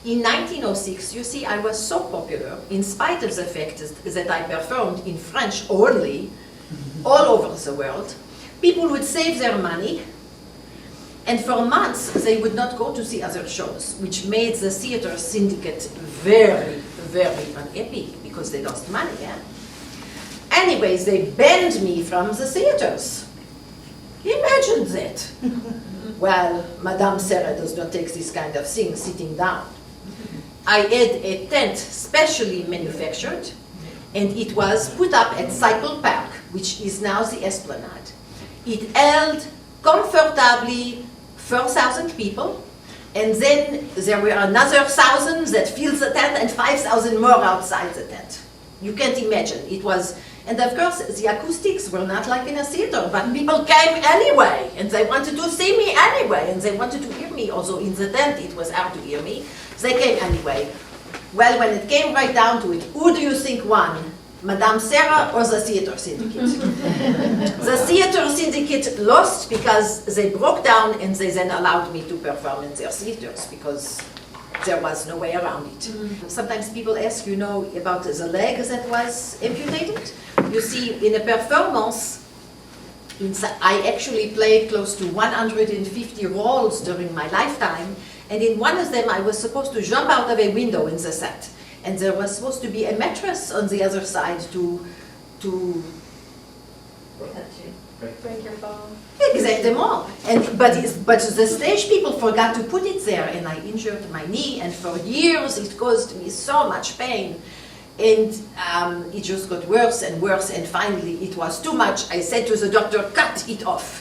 In 1906, you see, I was so popular, in spite of the fact that I performed in French only, all over the world. People would save their money, and for months they would not go to see other shows, which made the theater syndicate very, very unhappy, because they lost money. Yeah? Anyways, they banned me from the theaters. Imagine that. Well, Madame Sarah does not take this kind of thing sitting down. I had a tent specially manufactured, and it was put up at Cycle Park, which is now the Esplanade. It held comfortably 4,000 people, and then there were another 1,000 that filled the tent and 5,000 more outside the tent. You can't imagine. It was, and of course the acoustics were not like in a theater, but people came anyway, and they wanted to see me anyway, and they wanted to hear me, although in the tent it was hard to hear me. They came anyway. Well, when it came right down to it, who do you think won? Madame Sarah or the theater syndicate? The theater syndicate lost because they broke down, and they then allowed me to perform in their theaters because there was no way around it. Sometimes people ask, you know, about the leg that was amputated. You see, in a performance, I actually played close to 150 roles during my lifetime, and in one of them I was supposed to jump out of a window in the set. And there was supposed to be a mattress on the other side to break your bone. Exactly. But the stage people forgot to put it there, and I injured my knee, and for years it caused me so much pain. And it just got worse and worse, and finally it was too much. I said to the doctor, cut it off.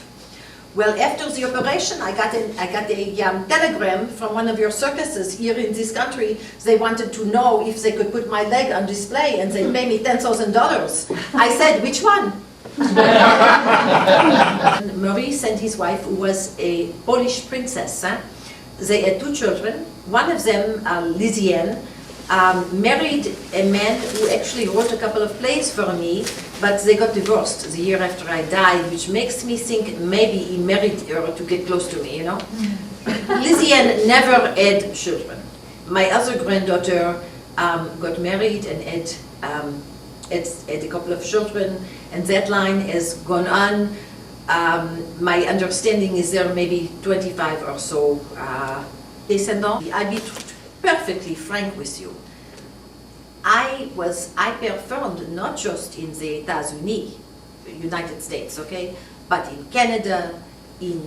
Well, after the operation, I got a telegram from one of your circuses here in this country. They wanted to know if they could put my leg on display, and they pay me $10,000. I said, which one? Maurice and his wife, who was a Polish princess, they had 2 children. One of them, Lysiane, married a man who actually wrote a couple of plays for me, but they got divorced the year after I died, which makes me think maybe he married her to get close to me, you know? Lysiane never had children. My other granddaughter got married and had a couple of children, and that line has gone on. My understanding is there are maybe 25 or so descendants. I'll be perfectly frank with you. I performed not just in the États-Unis, United States, okay, but in Canada, in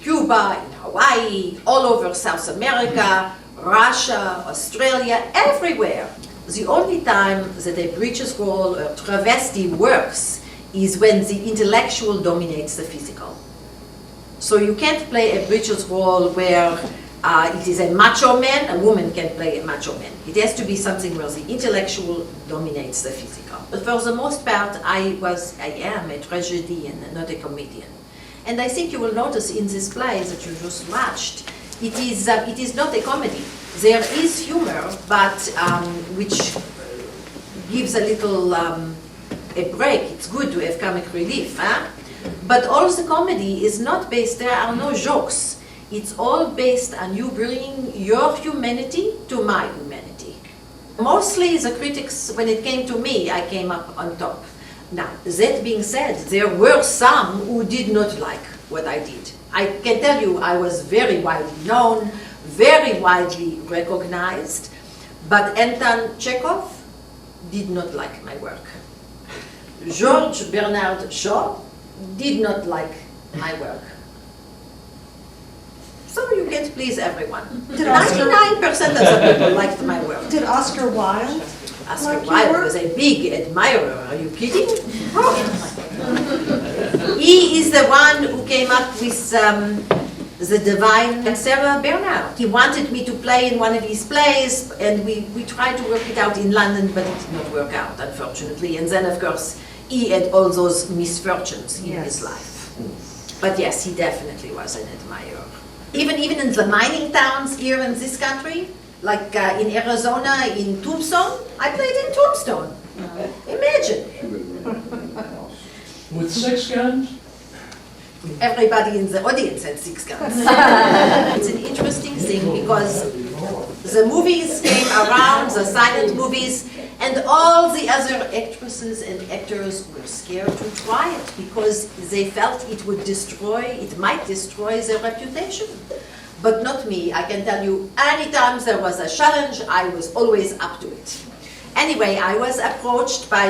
Cuba, in Hawaii, all over South America, Russia, Australia, everywhere. The only time that a breeches role or travesti works is when the intellectual dominates the physical. So you can't play a breeches role where it is a macho man. A woman can play a macho man. It has to be something where the intellectual dominates the physical. But for the most part, I am a tragedian and not a comedian. And I think you will notice in this play that you just watched, it is not a comedy. There is humor, but which gives a little a break. It's good to have comic relief, huh? But all the comedy is not based. There are no jokes. It's all based on you bringing your humanity to my humanity. Mostly the critics, when it came to me, I came up on top. Now, that being said, there were some who did not like what I did. I can tell you I was very widely known, very widely recognized, but Anton Chekhov did not like my work. George Bernard Shaw did not like my work. So you can't please everyone. 99% of the people liked my work. Did Oscar Wilde? Oscar Wilde was a big admirer. Are you kidding? Oh. He is the one who came up with the divine Sarah Bernard. He wanted me to play in one of his plays, and we tried to work it out in London, but it did not work out, unfortunately. And then, of course, he had all those misfortunes in his life. But yes, he definitely was an admirer. Even in the mining towns here in this country, like in Arizona, in Tombstone, I played in Tombstone. Imagine. With 6 guns? Everybody in the audience had 6 guns. It's an interesting thing because The movies came around, the silent movies, and all the other actresses and actors were scared to try it because they felt it might destroy their reputation. But not me. I can tell you, anytime there was a challenge, I was always up to it. Anyway, I was approached by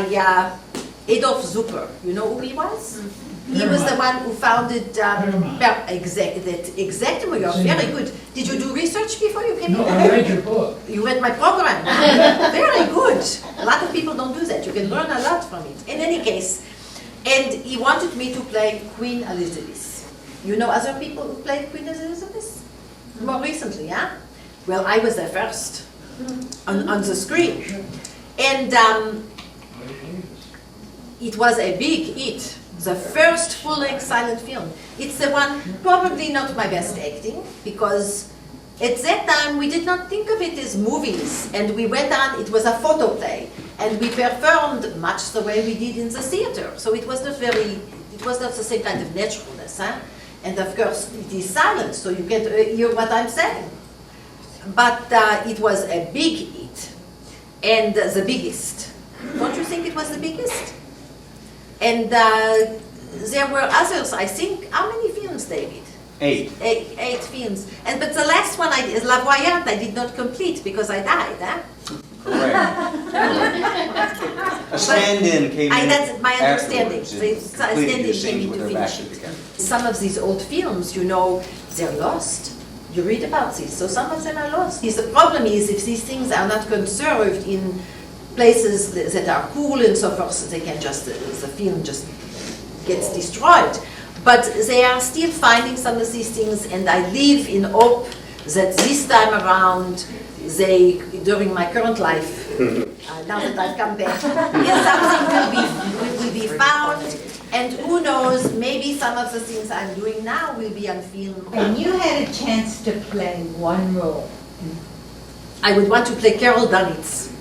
Adolf Zucker. You know who he was? He was the one who founded, exactly, you're very good. Did you do research before you came No, here? I read your book. You read my program. Very good. A lot of people don't do that. You can learn a lot from it. In any case, and he wanted me to play Queen Elizabeth. You know other people who played Queen Elizabeth? More recently, yeah? Well, I was the first on the screen. And it was a big hit. The first full-length silent film. It's the one, probably not my best acting, because at that time we did not think of it as movies, and we went on, it was a photo play, and we performed much the way we did in the theater. So it was not the same kind of naturalness, huh? And of course it is silent, so you can't hear what I'm saying. But it was a big hit, and the biggest. Don't you think it was the biggest? And there were others, I think. How many films, David? 8. Eight films. But the last one, La Voyante, I did not complete because I died. Huh? Correct. A stand-in came in That's my understanding. afterwards and The completed stand-in your came scenes in with to her back finish to it. the camera. Some of these old films, you know, they're lost. You read about this, so some of them are lost. The problem is if these things are not conserved in places that are cool and so forth, they can just, the film just gets destroyed. But they are still finding some of these things, and I live in hope that this time around, during my current life, now that I've come back, something will be found, and who knows, maybe some of the things I'm doing now will be on film. And you had a chance to play one role. I would want to play Carol Dunitz.